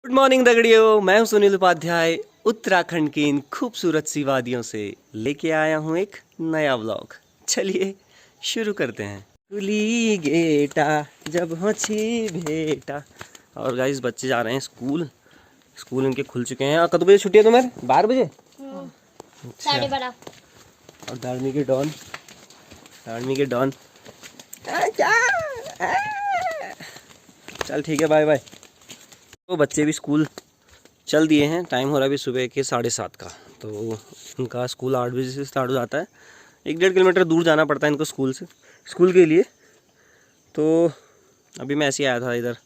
Good morning दगड़ियों, मैं हूं सुनील उपाध्याय। उत्तराखंड की इन खूबसूरत सी वादियों से लेके आया हूं एक नया व्लॉग। चलिए शुरू करते हैं। कुली गेटा जब हो छी भेटा। और गाइस बच्चे जा रहे हैं स्कूल। स्कूल इनके खुल चुके हैं। और कब बजे छुट्टी है तुम्हारे? 12 बजे। अच्छा। 12:30। और दार्मी के डॉन चल ठीक है, बाय बाय। तो बच्चे भी स्कूल चल दिए हैं। टाइम हो रहा है अभी सुबह के 7:30 का। तो उनका स्कूल 8 बजे से स्टार्ट हो जाता है। 1-1.5 किलोमीटर दूर जाना पड़ता है इनको स्कूल के लिए। तो अभी मैं ऐसे ही आया था इधर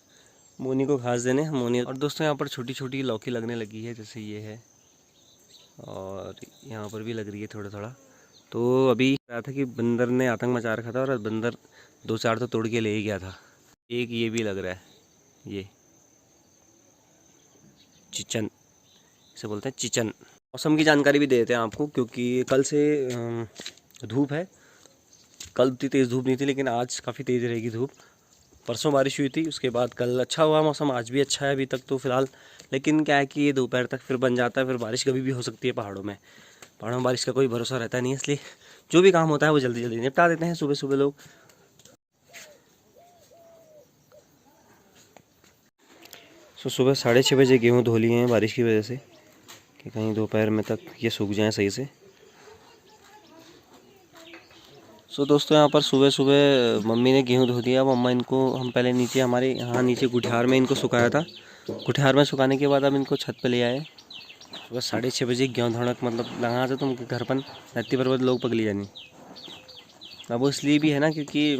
मोनी को घास देने। मोनी और दोस्तों यहाँ पर छोटी छोटी लौकी लगने लगी है, जैसे ये है और यहाँ पर भी लग रही है थोड़ा थोड़ा। तो अभी कहा था कि बंदर ने आतंक मचा रखा था और बंदर 2-4 तो तोड़ के ले ही गया था। एक ये भी लग रहा है, ये चिचन इसे बोलते हैं, चिचन। मौसम की जानकारी भी दे देते हैं आपको, क्योंकि कल से धूप है। कल उतनी तेज़ धूप नहीं थी, लेकिन आज काफ़ी तेज़ रहेगी धूप। परसों बारिश हुई थी, उसके बाद कल अच्छा हुआ मौसम। आज भी अच्छा है अभी तक तो फ़िलहाल। लेकिन क्या है कि ये दोपहर तक फिर बन जाता है, फिर बारिश कभी भी हो सकती है पहाड़ों में। पहाड़ों में बारिश का कोई भरोसा रहता नहीं है, इसलिए जो भी काम होता है वो जल्दी जल्दी निपटा देते हैं सुबह सुबह लोग। सुबह 6:30 बजे गेहूँ धो लिए हैं बारिश की वजह से, कि कहीं दोपहर में तक ये सूख जाएं सही से। दोस्तों यहाँ पर सुबह सुबह मम्मी ने गेहूँ धो दिया। मम्मा इनको हम पहले नीचे हमारे यहाँ नीचे गुठियार में इनको सुखाया था। गुठियार में सुखाने के बाद अब इनको छत पे ले आए। सुबह 6:30 बजे गेहूँ धोनक मतलब लगा था तुम घर पर नत्ती पर्वत लोग पगली जानी। अब वो इसलिए भी है ना, क्योंकि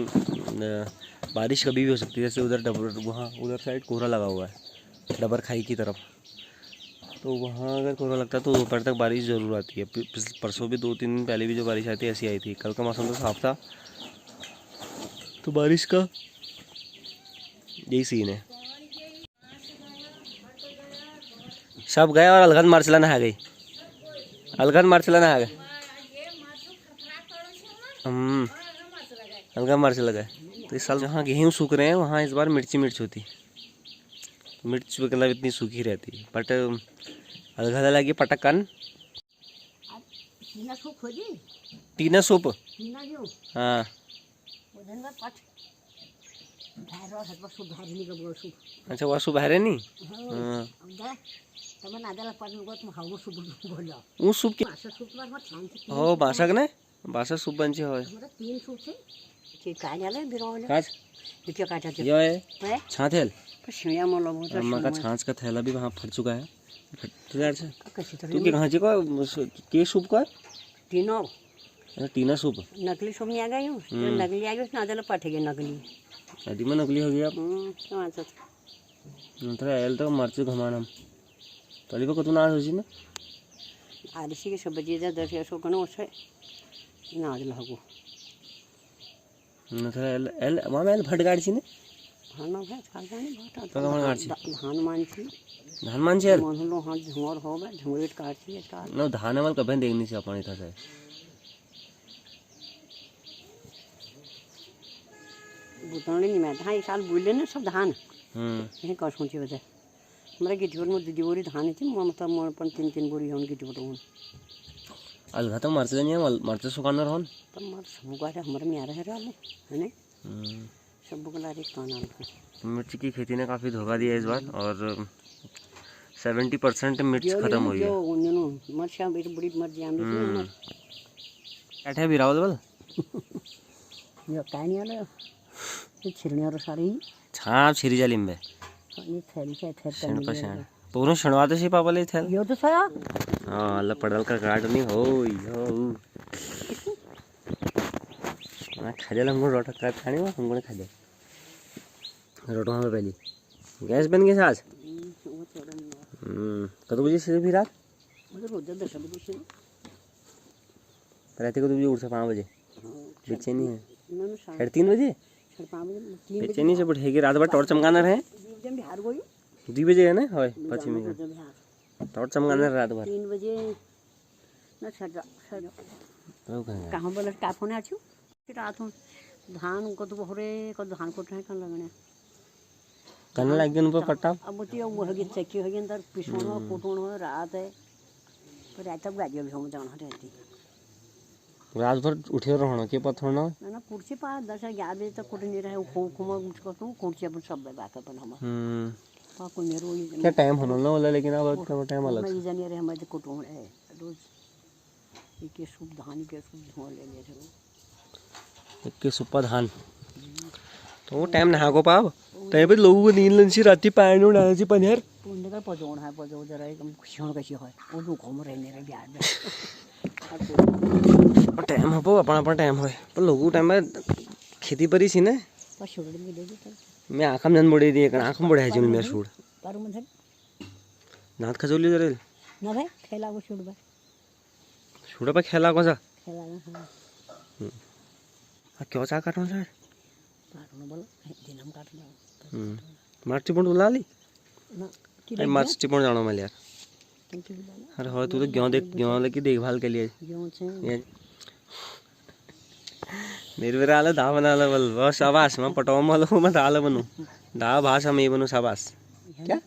बारिश कभी भी हो सकती है। जैसे उधर वहाँ उधर साइड कोहरा लगा हुआ है, डबर खाई की तरफ। तो वहाँ अगर कोहरा लगता है तो दोपहर तक बारिश ज़रूर आती है। परसों भी 2-3 दिन पहले भी जो बारिश आई थी ऐसी आई थी। कल का मौसम तो साफ था, तो बारिश का यही सीन है। सब गए और अलगन मार्चला नहा गई। अलगन मार्चला नहा गए। अलगन मार्चला गए। तो इस साल जहाँ गेहूँ सूख रहे हैं वहाँ इस बार मिर्च होती। मिर्च मतलब इतनी सूखी रहती है। बट अलग लगी पटकन टीना सूप। हाँ अच्छा, वह सूप है नहीं। ऊ सूप की हो बासक ने बासक सूप बनचे होय। यो है छाथेल। अम्मा का छाछ का थैला भी वहाँ फट चुका है। तू के कहाँ को के सूप का टीनो टीना सूप नकली सूप नहीं आ गई हूँ। नकली आ गई उसने आधा पट गया। नकली अभी में नकली हो गया। नंतर एल तो मर्च घमानम तली को कतु ना होजी ना आलिसी के सब बजे 10 सो कनो से ना आज लागो नंतर एल मामा एल फट गाड़ी छी ने हां भाई खाल जानी बहुत तो गाड़ी छी धान मानची एल मन लो हां झोर होबे झोरेट काटची का न धान वाल कबे देखनी से अपन इथा से बुतौनी नहीं मैं था। इस साल बुले ना सब धान यही कर सोची वजह हमारे गिट्टी में 2 बोरी धान थी। मतलब मोर पर 3 बोरी होन गिट्टी पर अलगा तो मरच नहीं है। मरच सुखाना रहन तो मर सब का हमारे में आ रहे है ने सब को लारे काना। मिर्च की खेती ने काफ़ी धोखा दिया इस बार, और 70% मिर्च खत्म हुई है। मर्चा बड़ी मर्च जाम दी बैठे भी रावल बल ये काय नहीं आले छिरने और सारी छाप छिरी जा लिंबे ये थैली से थैल का शान पूरा छणवाते से पापा ले थैल यो तो सया हां अल्लाह पड़ल का काट नहीं हो मैं खाले हमको रोटा का खाने में हमको नहीं खाले रोटा में पहली गैस बन गई आज। कब बजे से फिर रात मतलब रोज 10 बजे से रात को 2 बजे उठ से 5 बजे बेचैनी है 3:30 बजे 5 बजे बेचैनी से बैठेगी रात भर टॉर्च चमकाना रहे 2 बजे है ना होय पश्चिमी का टॉर्च चमकाना रात भर 3 बजे ना सजा कहां बोले का फोन आछु रात धान को तो भोरे को धान कोट है कन लगने करने लग गए उन पर पट्टा। अब वो तो वो है चक्की है अंदर पिसोना कुटोना रात है पर रात तक गाड़ी भी हम जाना रहती रात भर उठे रहना के पथ होना ना कुर्सी पा 10-11 बजे तक कुछ नहीं रहे खुमा मुझको तो कुर्सी अपन सब बात अपन हम पा को मेरो क्या टाइम होना ना वाला लेकिन अब टाइम अलग मैं जानिए रे हमारे कुटोन है रोज एक सूप धान के सूप धुआं ले ले थे एक सुप्पा धान तो वो टाइम नहा को पाव तय पे लोगों को नींद लंसी राती पानी उड़ा सी पनियर पुण्य का पजोण है पजो जरा एकदम खुशियों कैसी है वो दुख हम रहने रे बिहार में टाइम हो पो अपन टाइम होय पर लोगों टाइम में खेती परी सी ने पशुड़ में दे दे मैं आखम जन बड़ी दी आखम बड़े है जिन में सूड पर मन नाथ खजोली जरे ना भाई खेला वो छुड़ बा सूड पे खेला को सा खेला ना क्यों चा काटो सर काटना बोल दिनम काटना मार्च टिपण बुला ली ना अरे मार्च टिपण जानो मैं यार अरे हो तू तो गेहूं लेके देखभाल के लिए गेहूं से मेरे आला दा बना ला बोल बस शाबाश मैं पटवा मालो मैं दाल बनू दा भाषा में बनू शाबाश क्या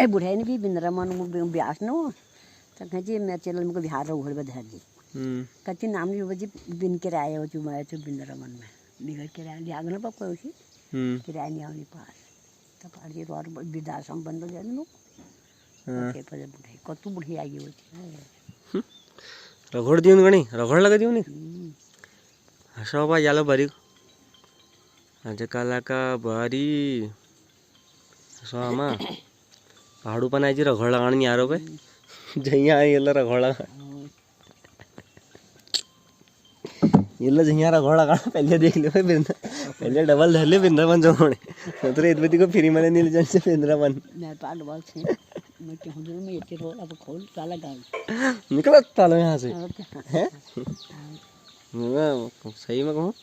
बुढ़ाई ने भी बिंदरा मन ब्यास नो तो कहे मैं चल मुझे बिहार रो घर बधा दी कति नाम नहीं बजी बिन के आए हो चु मैं तो बिंदरा मन में बिगड़ के आए लिया ना पापा उसी किराया नहीं आवनी पास तो पाड़ी तो और विदा संबंध हो जाए नो के पर बुढ़ाई कतु बुढ़ी आई होती रगड़ दियो गणी रगड़ लगा दियो नहीं हसो बा यालो बारी आज काला का बारी हसो आमा पहाड़ू पण आयची रगड़ लगाण नहीं आ रो पे जइया आई येला रगड़ लगा येला जइया रगड़ लगा पहले देख ले पहले डबल धर ले बिंद्रावन जोड़े तो इतबती को फ्री में नील जन से बिंद्रावन मैं तो डबल से मैं कहूं जो मैं ये रोड अब खोल ताला गांव निकला ताला यहां से हैं सही में कहूँ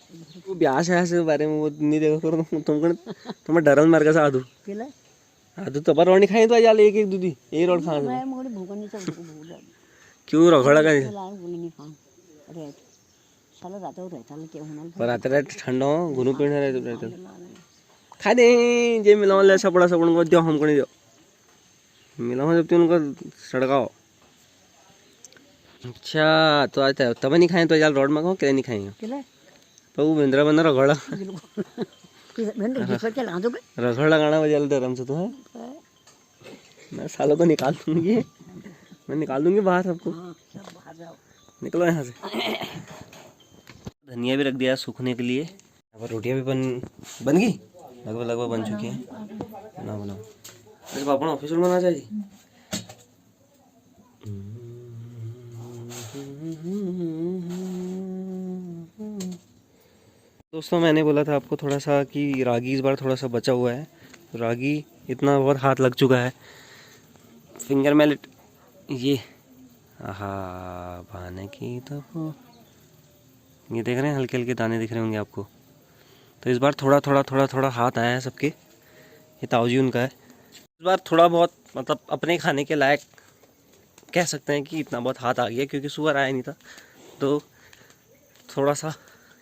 वो ब्यास है ऐसे बारे में वो नहीं देखो करो तुम डरन मार का साधु साधु तो पर रोटी खाई तो यार एक एक दूधी एक रोड खा मैं मुझे भूख नहीं चल भूख क्यों रगड़ा का नहीं खा अरे साला रात हो रहता है क्या होना पर आते रहते ठंडा हो घुनु पीने रहते खा दे जे मिलाओ ले सपड़ा सपड़ को दो हमको नहीं दो मिलाओ जब तुम उनको सड़काओ अच्छा तो आज तब नहीं खाए तो यार रोड में क्या नहीं खाएंगे तो वो बिंद्रा बंदा रगड़ा रगड़ लगाना वजह धर्म से तो है मैं सालों को निकाल दूंगी मैं निकाल दूंगी बाहर सबको निकलो यहाँ से धनिया भी रख दिया सूखने के लिए यहाँ पर रोटियाँ भी बन गई लगभग बन चुकी हैं बनाओ अरे पापा ऑफिस में बना चाहिए दोस्तों मैंने बोला था आपको थोड़ा सा कि रागी इस बार थोड़ा सा बचा हुआ है रागी इतना बहुत हाथ लग चुका है फिंगर मैलेट ये आहा बहाने की तो ये देख रहे हैं हल्के हल्के दाने दिख रहे होंगे आपको तो इस बार थोड़ा हाथ आया है सबके ये ताऊजी उनका है इस बार थोड़ा बहुत मतलब अपने खाने के लायक कह सकते हैं कि इतना बहुत हाथ आ गया क्योंकि सुअर आया नहीं था तो थोड़ा सा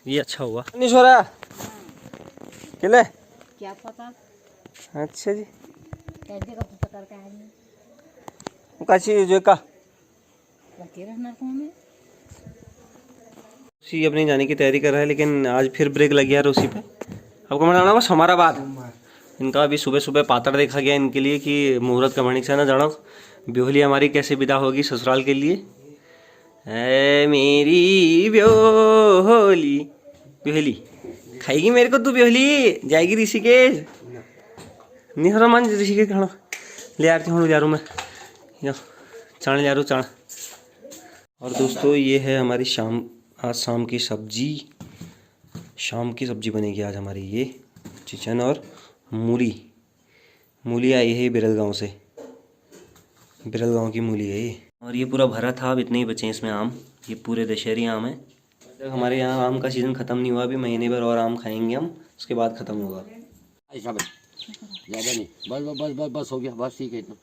ये अच्छा हुआ नहीं सो रहा किले क्या पता अच्छा जी कैसे का पता करके आए वो काची जो का रखे रहना कौन उसी अपनी जाने की तैयारी कर रहा है लेकिन आज फिर ब्रेक लग गया उसी पे आपको मैं जाना बस हमारा बात इनका अभी सुबह सुबह पात्र देखा गया इनके लिए कि मुहूर्त का मणिक से ना जाना ब्योहली हमारी कैसे विदा होगी ससुराल के लिए ऐ मेरी ब्योहली ब्योहली खाएगी मेरे को तू ब्योहली जाएगी ऋषिकेश नहीं हो रहा मान ऋषिकेश खाना ले आती हूँ जा रू मैं चाण ले रू चाण और दोस्तों ये है हमारी आज शाम की सब्जी बनेगी आज हमारी ये चिकन और मूली आई है बिरल गांव से बिरल गांव की मूली है ये और ये पूरा भरा था अब इतने ही बचे इसमें आम ये पूरे दशहरी आम है जब हमारे यहाँ आम का सीज़न ख़त्म नहीं हुआ अभी महीने भर और आम खाएंगे हम उसके बाद ख़त्म होगा ऐसा बस ज़्यादा नहीं बस हो गया बस ठीक है इतना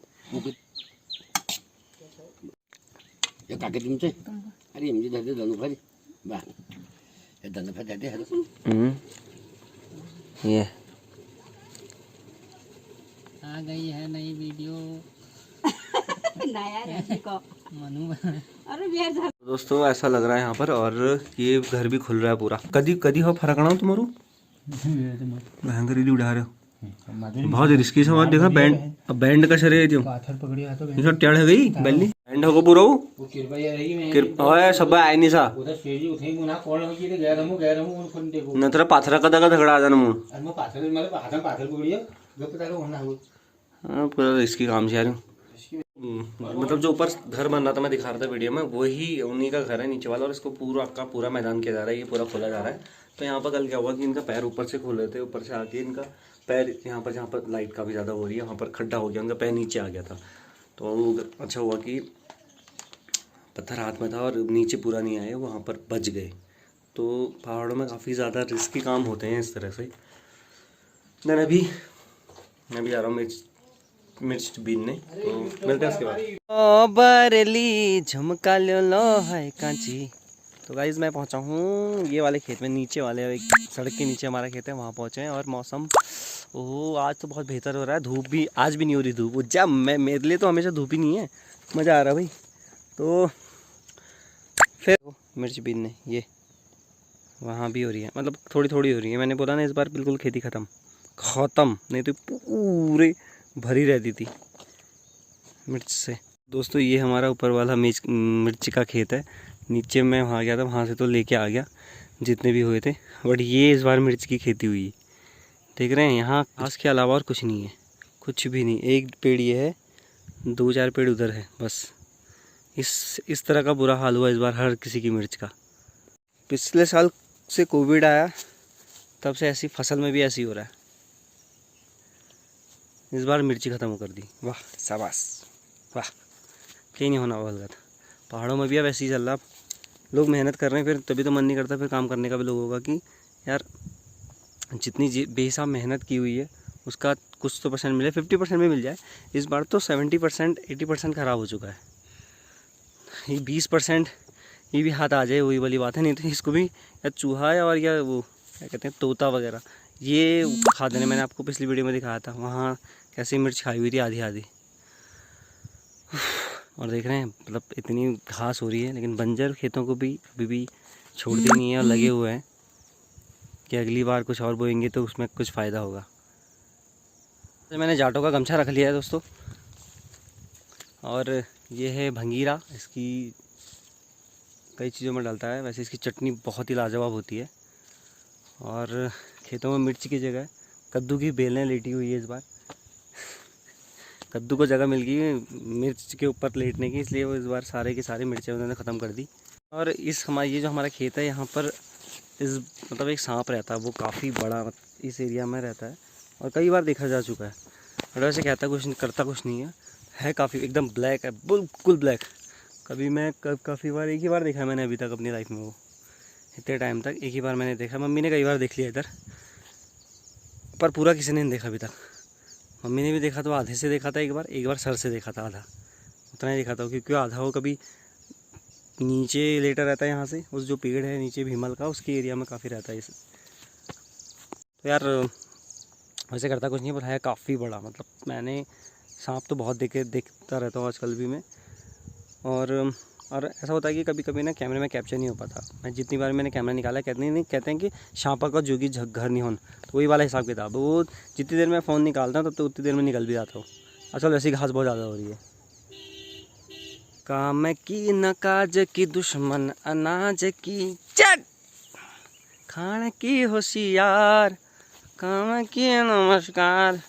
ये काके तुमसे अरे मुझे दे दे भरी बा ये दे दे ये आ गई है नई वीडियो नया रेसिपी को मनु। अरे बेर दोस्तों ऐसा लग रहा है यहाँ पर, और ये घर भी खुल रहा है पूरा। कदी कदी हो फरकना हो तुम्हारू भयंकर ही उड़ा रहे हो, बहुत रिस्की से। देखा बैंड का शरीर जो टेढ़ है गई बैली बैंड होगा पूरा वो कृपा सब आए नहीं सा न तेरा पाथरा कदा का झगड़ा आ जाना मुँह। हाँ पूरा रिस्की काम से आ रही हूँ। मतलब जो ऊपर घर बन रहा था मैं दिखा रहा था वीडियो में, वही उन्हीं का घर है नीचे वाला, और इसको पूरा का पूरा मैदान किया जा रहा है, ये पूरा खोला जा रहा है। तो यहाँ पर कल क्या हुआ कि इनका पैर ऊपर से खोल रहे थे, ऊपर से आके इनका पैर यहाँ पर जहाँ पर लाइट काफ़ी ज़्यादा हो रही है वहाँ पर खड्डा हो गया, उनका पैर नीचे आ गया था। तो अच्छा हुआ कि पत्थर हाथ में था और नीचे पूरा नहीं आया, वहाँ पर बच गए। तो पहाड़ों में काफ़ी ज़्यादा रिस्की काम होते हैं इस तरह से। मैं भी जा रहा हूँ मिर्च बीनने, तो मिलते हैं उसके बाद। बरेली झुमका लो है कांची। तो गाइज मैं पहुंचा हूँ ये वाले खेत में, नीचे वाले एक सड़क के नीचे हमारा खेत है, वहाँ पहुँचे हैं। और मौसम ओह आज तो बहुत बेहतर हो रहा है, धूप भी आज भी नहीं हो रही धूप। जब मेरे लिए तो हमेशा धूप ही नहीं है, मज़ा आ रहा है भाई। तो फिर मिर्च बीनने ये वहाँ भी हो रही है, मतलब थोड़ी थोड़ी हो रही है। मैंने बोला ना इस बार बिल्कुल खेती ख़त्म, नहीं तो पूरे भरी रहती थी मिर्च से। दोस्तों ये हमारा ऊपर वाला मिर्च का खेत है, नीचे मैं वहाँ गया था, वहाँ से तो लेके आ गया जितने भी हुए थे। बट ये इस बार मिर्च की खेती हुई है, देख रहे हैं। यहाँ घास के अलावा और कुछ नहीं है, कुछ भी नहीं। एक पेड़ ये है, 2-4 पेड़ उधर है बस। इस तरह का बुरा हाल हुआ इस बार हर किसी की मिर्च का। पिछले साल से कोविड आया तब से ऐसी फसल में भी ऐसी हो रहा है। इस बार मिर्ची ख़त्म कर दी, वाह शाबाश वाह, कहीं नहीं होना वाला था। पहाड़ों में भी अब ऐसे ही चल रहा, लोग मेहनत कर रहे हैं, फिर तभी तो मन नहीं करता फिर काम करने का भी लोगों का कि यार जितनी बेहिसाब मेहनत की हुई है उसका कुछ तो परसेंट मिले, 50% भी मिल जाए। इस बार तो 70% 80% ख़राब हो चुका है। ये 20% ये भी हाथ आ जाए वही वाली बात है, नहीं तो इसको भी या चूहा है और या वो क्या कहते हैं तोता वगैरह ये खा देने। मैंने आपको पिछली वीडियो में दिखाया था वहाँ कैसे मिर्च खाई हुई थी आधी आधी। और देख रहे हैं मतलब इतनी घास हो रही है, लेकिन बंजर खेतों को भी अभी भी छोड़ती नहीं है और लगे हुए हैं कि अगली बार कुछ और बोएंगे तो उसमें कुछ फ़ायदा होगा। तो मैंने जाटों का गमछा रख लिया है दोस्तों, और ये है भंगीरा, इसकी कई चीज़ों में डालता है। वैसे इसकी चटनी बहुत ही लाजवाब होती है। और खेतों में मिर्च की जगह कद्दू की बेलें लेटी हुई है इस बार। कद्दू को जगह मिल गई मिर्च के ऊपर लेटने की, इसलिए वो इस बार सारे की सारी मिर्चें उन्होंने ख़त्म कर दी। और ये जो हमारा खेत है यहाँ पर मतलब एक सांप रहता है, वो काफ़ी बड़ा इस एरिया में रहता है और कई बार देखा जा चुका है। और वैसे कहता कुछ नहीं करता कुछ नहीं है काफ़ी एकदम ब्लैक है, बिल्कुल ब्लैक। कभी मैं काफ़ी बार एक ही बार देखा है मैंने अभी तक अपनी लाइफ में, वो इतने टाइम तक एक ही बार मैंने देखा। मम्मी ने कई बार देख लिया इधर, पर पूरा किसी ने नहीं देखा अभी तक। मम्मी ने भी देखा तो आधे से देखा था, एक बार सर से देखा था, आधा उतना ही देखा था, क्योंकि आधा वो कभी नीचे लेटा रहता है यहाँ से, उस जो पेड़ है नीचे भीमल का उसके एरिया में काफ़ी रहता है इस। तो यार वैसे करता कुछ नहीं, पर है काफ़ी बड़ा। मतलब मैंने सांप तो बहुत देखता रहता हूँ आजकल भी मैं। और ऐसा होता है कि कभी कभी ना कैमरे में कैप्चर नहीं हो पाता। मैं जितनी बार मैंने कैमरा निकाला कहते हैं कि सांपा का जोगी घर नहीं होन, तो वही वाला हिसाब किताब। वो जितनी देर में फ़ोन निकालता हूँ तब तो उतनी देर में निकल भी जाता हूँ। असल वैसी घास बहुत ज़्यादा हो रही है। काम की न काज की दुश्मन अनाज की चट, खाने की होशियार काम की नमस्कार।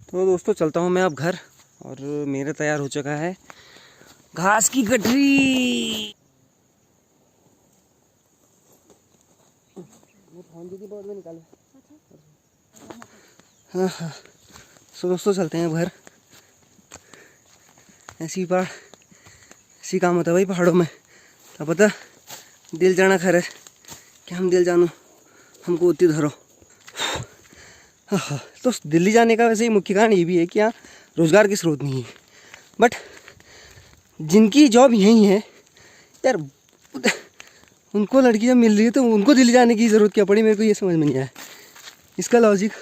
तो दोस्तों चलता हूँ मैं अब घर, और मेरे तैयार हो चुका है घास की गठरी। हाँ सो दोस्तों चलते हैं घर। ऐसी काम होता है भाई पहाड़ों में। क्या पता दिल जाना खैर है कि हम दिल जानो हमको उतनी धरो। हाँ तो दिल्ली जाने का वैसे ही मुख्य कारण ये भी है कि यहाँ रोज़गार की स्रोत नहीं है। बट जिनकी जॉब यहीं है यार, उनको लड़की जब मिल रही है तो उनको दिल्ली जाने की ज़रूरत क्या पड़ी, मेरे को ये समझ में नहीं आया। इसका लॉजिक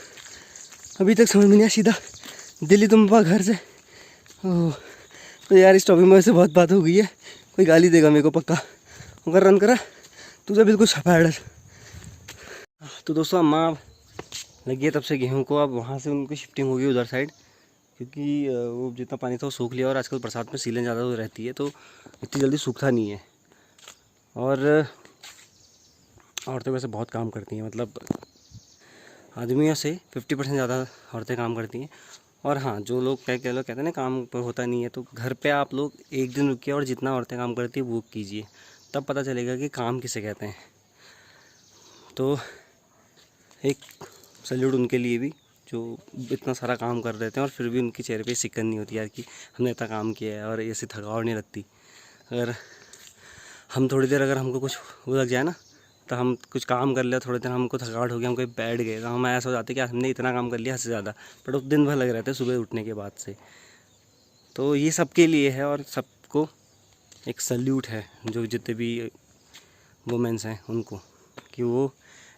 अभी तक समझ में नहीं आया। सीधा दिल्ली तुम पापा घर से। ओह तो यार इस टॉपिक में वैसे बहुत बात हो गई है, कोई गाली देगा मेरे को पक्का। अगर रन करा तुझे बिल्कुल छपा है। तो दोस्तों अम्मा लगी है तब से गेहूँ को, अब वहाँ से उनकी शिफ्टिंग होगी उधर साइड, क्योंकि वो जितना पानी था वो सूख लिया और आजकल बरसात में सीलन ज़्यादा रहती है तो इतनी जल्दी सूखता नहीं है। और औरतें वैसे बहुत काम करती हैं, मतलब आदमियों से 50% ज़्यादा औरतें काम करती हैं। और हाँ, जो लोग कह लोग कहते हैं ना काम पर होता नहीं है, तो घर पे आप लोग एक दिन रुकिए और जितना औरतें काम करती है वो कीजिए, तब पता चलेगा कि काम किसे कहते हैं। तो एक सैल्यूट उनके लिए भी जो इतना सारा काम कर रहे थे और फिर भी उनके चेहरे पे सिकन नहीं होती यार कि हमने इतना काम किया है, और ऐसी थकावट नहीं लगती। अगर हम थोड़ी देर अगर हमको कुछ वो लग जाए ना, तो हम कुछ काम कर लिया थोड़ी देर, हमको थकावट हो गया, हम कहीं बैठ गए, तो हम ऐसा हो जाते कि हमने इतना काम कर लिया हद से ज़्यादा, बट वो दिन भर लग रहे थे सुबह उठने के बाद से। तो ये सबके लिए है और सबको एक सल्यूट है, जो जितने भी वुमेंस हैं उनको, कि वो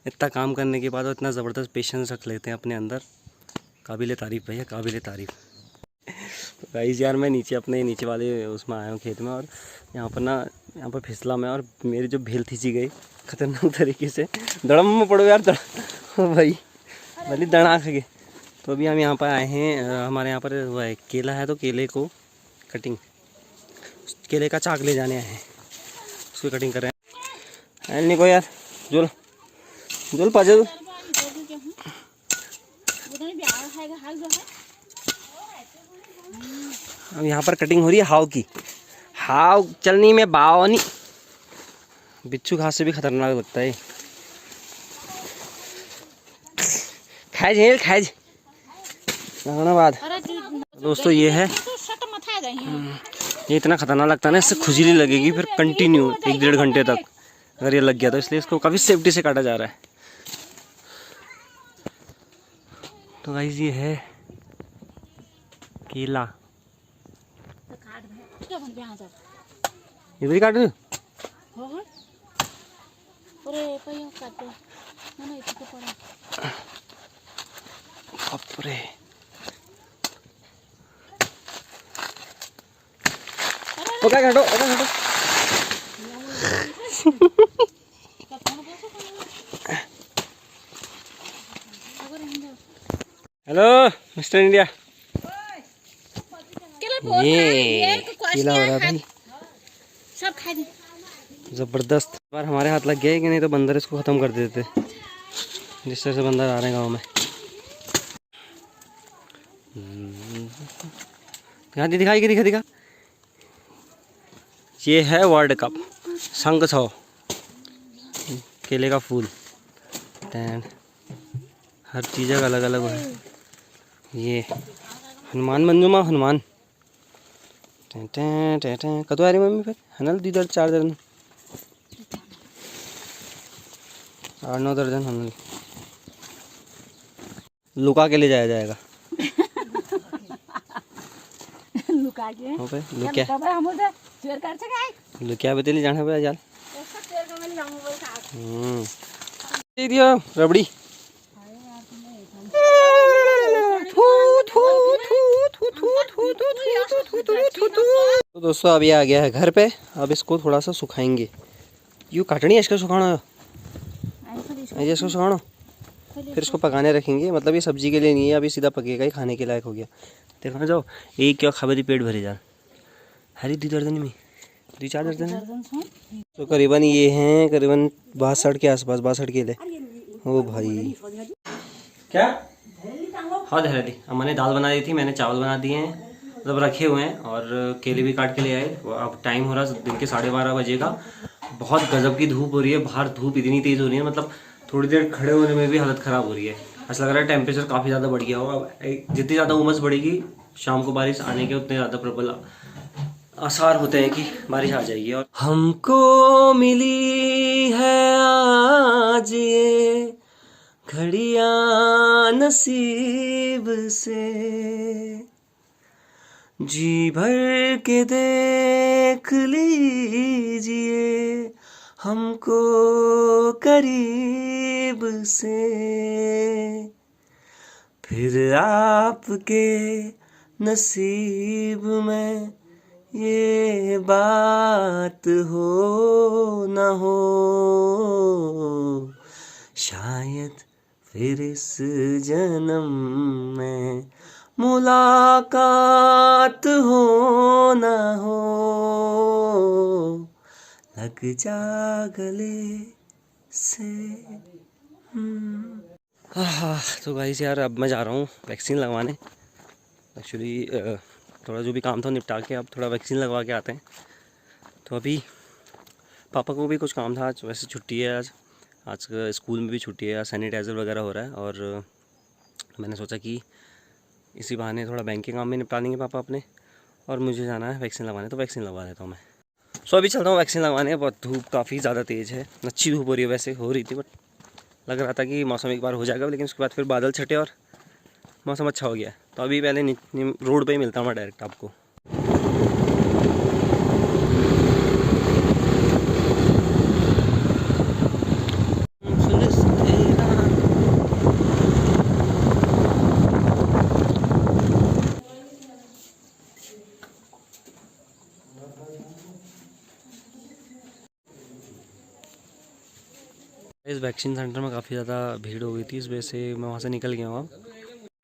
इतना काम करने के बाद इतना ज़बरदस्त पेशेंस रख लेते हैं अपने अंदर। काबिल तारीफ़ भैया, काबिल तारीफ़। तो गाइस यार मैं नीचे अपने नीचे वाले उसमें आया हूँ खेत में, और यहाँ पर फिसला में और मेरी जो भेल खींची गई खतरनाक तरीके से, दड़म में पड़ो यार भाई भली दड़ा खा गए। तो अभी हम यहाँ पर आए हैं, हमारे यहाँ पर वो है केला है, तो केले को कटिंग, केले का चाक ले जाने आए हैं, उसकी कटिंग कर रहे हैं। नहीं को यार जोल जोल पाजे अब यहाँ पर कटिंग हो रही है हाव की। हाव चलनी में बाव नहीं, बिच्छू घास से भी खतरनाक लगता है। खैज है खैज बाद। दोस्तों ये है, ये इतना खतरनाक लगता है ना, इससे खुजली लगेगी फिर कंटिन्यू 1-1.5 घंटे तक अगर ये लग गया तो, इसलिए इसको काफ़ी सेफ्टी से काटा जा रहा है। तो गाइस ये है केला, इधर ही काट दो। ओके काटो ओके काटो। हेलो मिस्टर इंडिया, ये केला हो रहा भाई सब खा दी जबरदस्त। बार हमारे हाथ लग गया है कि नहीं तो बंदर इसको खत्म कर देते, जिस तरह से बंदर आ रहे हैं गाँव में। दिखाई कि दिखा ये है वर्ल्ड कप संग छो केले का फूल, हर चीज़ अलग अलग है। ये हनुमान बन जो हनुमान कतो आ रही मम्मी फिर हनल 2-4 दर्जन 8-9 दर्जन हनल लुका के ले जाया जाएगा। लुका के हो पे लुकिया कब हम उधर शेयर कर सके लुकिया बतेली जाने पे जाल ऐसा शेयर करने ले जाऊंगा बोल का दे दियो रबड़ी। तो दोस्तों अब ये आ गया है घर पे, अब इसको थोड़ा सा सुखाएंगे। यूँ काटनी है इसका सुखाना है, इसको सुखाना फिर इसको पकाने रखेंगे। मतलब ये सब्जी के लिए नहीं है, अभी सीधा पकेगा ही, खाने के लायक हो गया। देखो ना जाओ एक क्या खबर पेट भरे जा हरी 2 दर्जन में 2-4 दर्जन है। तो करीबन ये हैं करीबन 62 के आसपास, 62 केले। ओ भाई क्या हाँ दहली अम्मा ने दाल बना दी थी, मैंने चावल बना दिए हैं, मतलब रखे हुए हैं, और केले भी काट के ले आए। अब टाइम हो रहा है दिन के 12:30 बजे का। बहुत गजब की धूप हो रही है बाहर, धूप इतनी तेज़ हो रही है, मतलब थोड़ी देर खड़े होने में भी हालत ख़राब हो रही है। ऐसा लग रहा है टेम्परेचर काफ़ी ज़्यादा बढ़ गया होगा। जितनी ज़्यादा उमस बढ़ेगी शाम को बारिश आने के उतने ज़्यादा प्रबल आसार होते हैं कि बारिश आ जाएगी। और हमको मिली है आज ये घड़ियां नसीब से, जी भर के देख लीजिए हमको करीब से, फिर आपके नसीब में ये बात हो न हो, शायद फिर इस जन्म में मुलाकात हो न हो, लग जा गले से। तो गाइस यार अब मैं जा रहा हूँ वैक्सीन लगवाने। एक्चुअली थोड़ा जो भी काम था निपटा के अब थोड़ा वैक्सीन लगवा के आते हैं। तो अभी पापा को भी कुछ काम था, आज वैसे छुट्टी है, आज स्कूल में भी छुट्टी है, सैनिटाइज़र वगैरह हो रहा है। और मैंने सोचा कि इसी बहाने थोड़ा बैंक के काम में निपटा लेंगे पापा अपने, और मुझे जाना है वैक्सीन लगवाने, तो वैक्सीन लगवा देता हूँ मैं। सो अभी चलता हूँ वैक्सीन लगवाने। बहुत धूप काफ़ी ज़्यादा तेज़ है, अच्छी धूप हो रही है, वैसे हो रही थी बट लग रहा था कि मौसम एक बार हो जाएगा, लेकिन उसके बाद फिर बादल छटे और मौसम अच्छा हो गया। तो अभी पहले रोड पे ही मिलता हूँ मैं डायरेक्ट आपको। इस वैक्सीन सेंटर में काफ़ी ज़्यादा भीड़ हो गई थी, इस वजह से मैं वहाँ से निकल गया हूँ। अब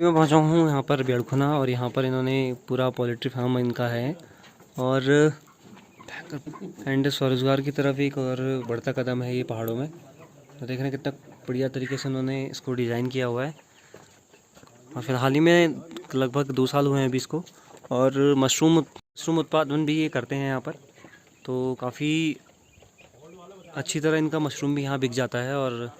मैं पहुँचा हूँ यहाँ पर बेड़खुना, और यहाँ पर इन्होंने पूरा पोल्ट्री फार्म इनका है। और एंड स्वरोजगार की तरफ एक और बढ़ता कदम है ये पहाड़ों में। तो देख रहे हैं कितना बढ़िया तरीके से उन्होंने इसको डिज़ाइन किया हुआ है। और फिर हाल ही में लगभग 2 साल हुए हैं अभी इसको। और मशरूम उत्पादन भी ये करते हैं यहाँ पर, तो काफ़ी अच्छी तरह इनका मशरूम भी यहाँ बिक जाता है। और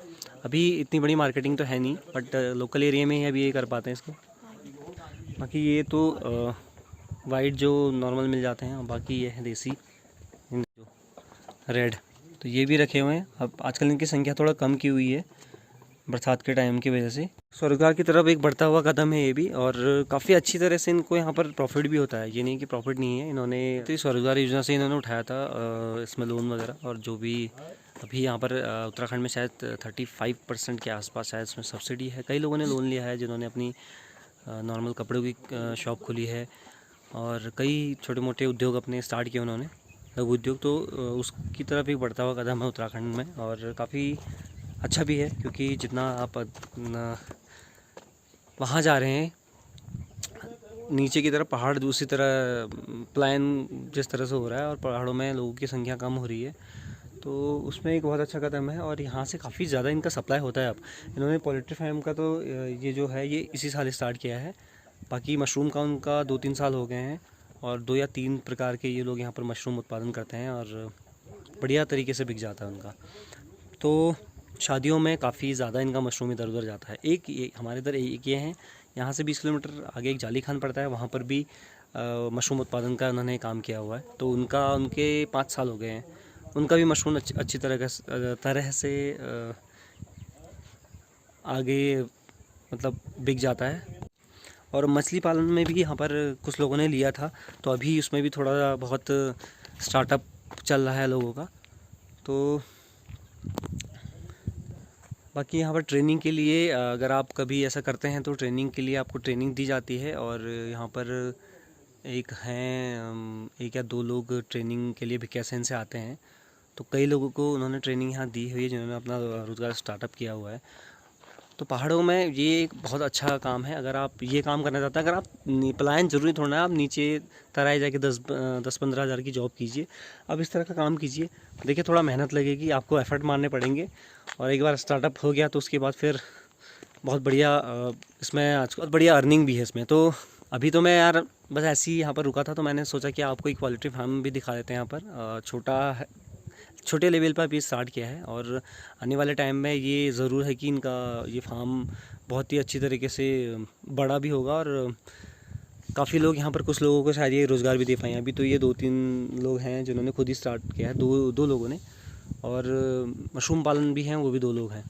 अभी इतनी बड़ी मार्केटिंग तो है नहीं, बट लोकल एरिया में ही अभी ये कर पाते हैं इसको। बाकी ये तो वाइट जो नॉर्मल मिल जाते हैं, बाकी ये है देसी जो रेड, तो ये भी रखे हुए हैं। अब आजकल इनकी संख्या थोड़ा कम की हुई है बरसात के टाइम की वजह से। स्वरोजगार की तरफ एक बढ़ता हुआ कदम है ये भी, और काफ़ी अच्छी तरह से इनको यहाँ पर प्रॉफिट भी होता है, ये नहीं कि प्रॉफिट नहीं है। इन्होंने तो स्वरोजगार योजना से इन्होंने उठाया था इसमें लोन वगैरह, और जो भी अभी यहाँ पर उत्तराखंड में शायद 35% के आसपास शायद इसमें सब्सिडी है। कई लोगों ने लोन लिया है जिन्होंने अपनी नॉर्मल कपड़ों की शॉप खोली है, और कई छोटे मोटे उद्योग अपने स्टार्ट किए उन्होंने, लघु उद्योग। तो उसकी तरफ एक बढ़ता हुआ कदम है उत्तराखंड में, और काफ़ी अच्छा भी है, क्योंकि जितना आप वहाँ जा रहे हैं नीचे की तरफ, पहाड़ दूसरी तरह प्लान जिस तरह से हो रहा है, और पहाड़ों में लोगों की संख्या कम हो रही है, तो उसमें एक बहुत अच्छा कदम है। और यहाँ से काफ़ी ज़्यादा इनका सप्लाई होता है। अब इन्होंने पोल्ट्री फार्म का तो ये जो है ये इसी साल स्टार्ट किया है। बाकी मशरूम का उनका 2-3 साल हो गए हैं, और 2 या 3 प्रकार के ये लोग यहाँ पर मशरूम उत्पादन करते हैं, और बढ़िया तरीके से बिक जाता है उनका। तो शादियों में काफ़ी ज़्यादा इनका मशरूम इधर उधर जाता है। एक ये हमारे इधर एक ये हैं, यहाँ से 20 किलोमीटर आगे एक जाली खान पड़ता है, वहाँ पर भी मशरूम उत्पादन का उन्होंने काम किया हुआ है। तो उनके 5 साल हो गए हैं, उनका भी मशरूम अच्छी तरह से आगे मतलब बिक जाता है। और मछली पालन में भी यहाँ पर कुछ लोगों ने लिया था, तो अभी उसमें भी थोड़ा बहुत स्टार्टअप चल रहा है लोगों का। तो बाकी यहाँ पर ट्रेनिंग के लिए अगर आप कभी ऐसा करते हैं तो ट्रेनिंग के लिए आपको ट्रेनिंग दी जाती है। और यहाँ पर एक 2 लोग ट्रेनिंग के लिए भिकियासैन से आते हैं, तो कई लोगों को उन्होंने ट्रेनिंग यहाँ दी हुई है जिन्होंने अपना रोज़गार स्टार्टअप किया हुआ है। तो पहाड़ों में ये एक बहुत अच्छा काम है। अगर आप ये काम करना चाहते हैं, अगर आप पलायन ज़रूरी थोड़ा ना, आप नीचे तराई जाके 10-15 हज़ार की जॉब कीजिए, अब इस तरह का काम कीजिए। देखिए थोड़ा मेहनत लगेगी, आपको एफर्ट मारने पड़ेंगे, और एक बार स्टार्टअप हो गया तो उसके बाद फिर बहुत बढ़िया इसमें आज बहुत बढ़िया अर्निंग भी है इसमें। तो अभी तो मैं यार बस ऐसे ही यहाँ पर रुका था, तो मैंने सोचा कि आपको एक पोल्ट्री फार्म भी दिखा देते हैं यहाँ पर। छोटे लेवल पर अभी स्टार्ट किया है, और आने वाले टाइम में ये ज़रूर है कि इनका ये फार्म बहुत ही अच्छी तरीके से बड़ा भी होगा, और काफ़ी लोग यहाँ पर, कुछ लोगों को शायद ये रोज़गार भी दे पाएँ। अभी तो ये 2-3 लोग हैं जिन्होंने खुद ही स्टार्ट किया है, दो लोगों ने, और मशरूम पालन भी हैं, वो भी 2 लोग हैं।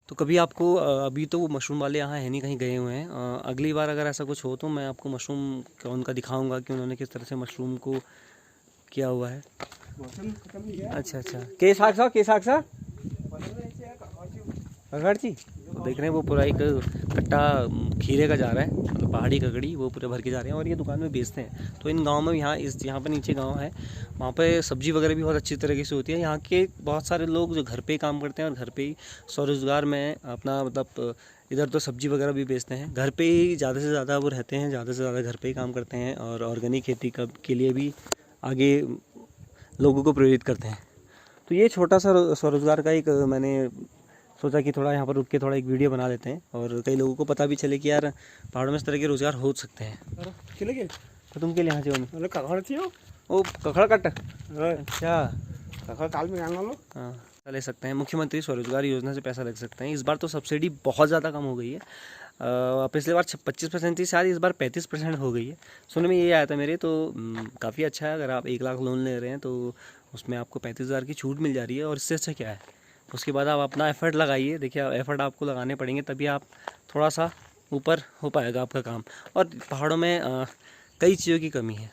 तो कभी आपको अभी तो वो मशरूम वाले यहाँ है नहीं, कहीं गए हुए हैं। अगली बार अगर ऐसा कुछ हो तो मैं आपको मशरूम का उनका दिखाऊँगा कि उन्होंने किस तरह से मशरूम को किया हुआ है। अच्छा के साग सा अगरची तो देख रहे हैं वो पूरा एक कट्टा खीरे का जा रहा है, मतलब पहाड़ी ककड़ी, वो पूरे भर के जा रहे हैं और ये दुकान में बेचते हैं। तो इन गाँव में यहाँ पर नीचे गाँव है, वहाँ पे सब्ज़ी वगैरह भी बहुत अच्छी तरीके से होती है। यहाँ के बहुत सारे लोग जो घर पे ही काम करते हैं और घर पे ही स्वरोजगार में अपना मतलब इधर तो सब्ज़ी वगैरह भी बेचते हैं, घर पे ही ज़्यादा से ज़्यादा वो रहते हैं, ज़्यादा से ज़्यादा घर पे ही काम करते हैं और ऑर्गेनिक खेती के लिए भी आगे लोगों को प्रेरित करते हैं। तो ये छोटा सा स्वरोजगार का एक मैंने सोचा कि थोड़ा यहाँ पर रुक के थोड़ा एक वीडियो बना लेते हैं और कई लोगों को पता भी चले कि यार पहाड़ों में इस तरह के रोज़गार हो सकते हैं। तो तुम के लिए यहाँ से वो कखड़ कट अच्छा हाँ ले सकते हैं। मुख्यमंत्री स्वरोजगार योजना से पैसा लग सकते हैं। इस बार तो सब्सिडी बहुत ज़्यादा कम हो गई है, पिछले बार 25% थी, शायद इस बार 35% हो गई है। सुनने में ये आया था मेरे, तो काफ़ी अच्छा है। अगर आप 1 लाख लोन ले रहे हैं तो उसमें आपको 35,000 की छूट मिल जा रही है और इससे अच्छा क्या है। उसके बाद आप अपना एफ़र्ट लगाइए, देखिए एफ़र्ट आपको लगाने पड़ेंगे तभी आप थोड़ा सा ऊपर हो पाएगा आपका काम। और पहाड़ों में कई चीज़ों की कमी है,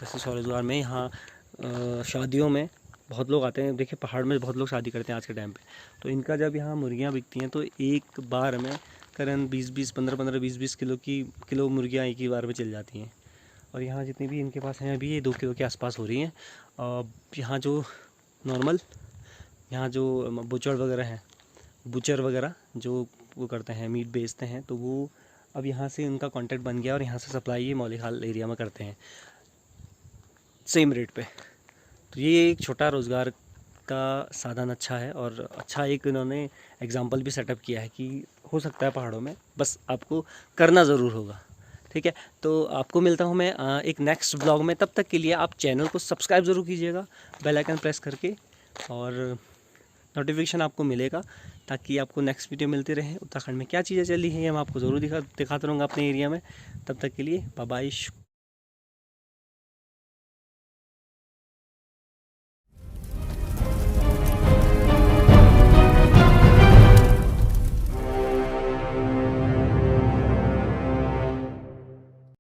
जैसे स्वरोजगार में यहाँ शादियों में बहुत लोग आते हैं। देखिए पहाड़ में बहुत लोग शादी करते हैं आज के टाइम पे, तो इनका जब यहाँ मुर्गियाँ बिकती हैं तो एक बार में करीबन 15-15 20-20 किलो मुर्गियाँ एक ही बार में चल जाती हैं। और यहाँ जितनी भी इनके पास हैं अभी ये 2 किलो के आसपास हो रही हैं। यहाँ जो नॉर्मल यहाँ जो बुचड़ वगैरह हैं, बुचर वगैरह जो वो करते हैं, मीट बेचते हैं, तो वो अब यहाँ से उनका कॉन्टैक्ट बन गया और यहाँ से सप्लाई ये मौलिहाल एरिया में करते हैं सेम रेट पे। तो ये एक छोटा रोज़गार का साधन अच्छा है और अच्छा एक इन्होंने एग्जाम्पल भी सेटअप किया है कि हो सकता है पहाड़ों में, बस आपको करना ज़रूर होगा। ठीक है, तो आपको मिलता हूँ मैं एक नेक्स्ट ब्लॉग में। तब तक के लिए आप चैनल को सब्सक्राइब ज़रूर कीजिएगा बेल आइकन प्रेस करके, और नोटिफिकेशन आपको मिलेगा ताकि आपको नेक्स्ट वीडियो मिलती रहे। उत्तराखंड में क्या चीज़ें चल रही हैं ये मैं आपको ज़रूर दिखाता रहूँगा अपने एरिया में। तब तक के लिए बाय बाय।